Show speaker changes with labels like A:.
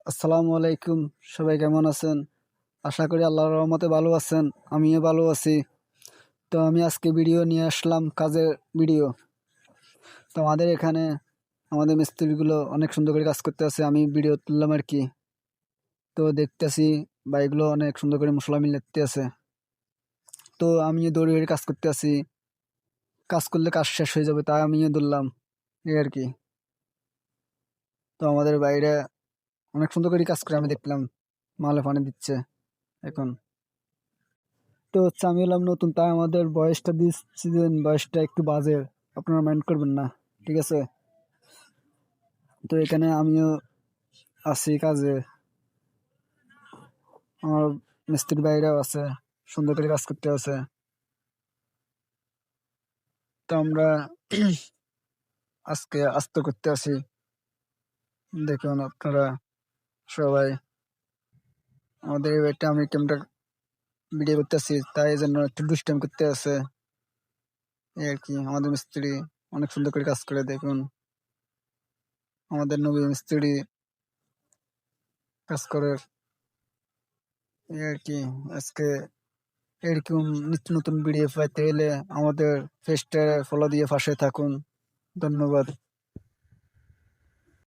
A: আসসালামু আলাইকুম। সবাই কেমন আছেন? আশা করি আল্লাহর রহমতে ভালো আছেন। আমিও ভালো আছি। তো আমি আজকে ভিডিও নিয়ে আসলাম, কাজের ভিডিও। তো আমাদের এখানে আমাদের মিস্ত্রিগুলো অনেক সুন্দর করে কাজ করতে আছে, আমি ভিডিও তুললাম আর কি। তো দেখতেছি ভাইগুলো অনেক সুন্দর করে মশলা মিলাতে আছে। তো আমিও দৌড়ে দৌড়ে কাজ করতে আছি। কাজ করলে কাজ শেষ হয়ে যাবে, তাই আমিও ধরলাম, এই আর কি। তো আমাদের বাইরে অনেক সুন্দর করে কাজ করে আমি দেখলাম, মালে পানি দিচ্ছে এখন। তো হচ্ছে আমি হলাম নতুন, তাই আমাদের বয়সটা দিচ্ছি, যে বয়সটা একটু বাজে, আপনারা মাইন্ড করবেন না, ঠিক আছে? তো এখানে আমিও আছি কাজে, আমার মিস্ত্রির বাইরেও আছে, সুন্দর করে কাজ করতে আছে। তো আমরা আজকে আস্তে করতে আছি, দেখুন আপনারা সবাই। আমাদের এই বাড়িটা আমি ক্যামেরা ভিডিও করতেছি, তাই এই জন্য একটু দুষ্টামি করতে আছে, এই আর কি। আমাদের মিস্ত্রি অনেক সুন্দর করে কাজ করে, দেখুন আমাদের নবী মিস্ত্রি কাজ করে, এই আর কি। আজকে এরকম নিত্য নতুন ভিডিও পাইতে হলে আমাদের পেজটা ফলো দিয়ে পাশে থাকুন। ধন্যবাদ।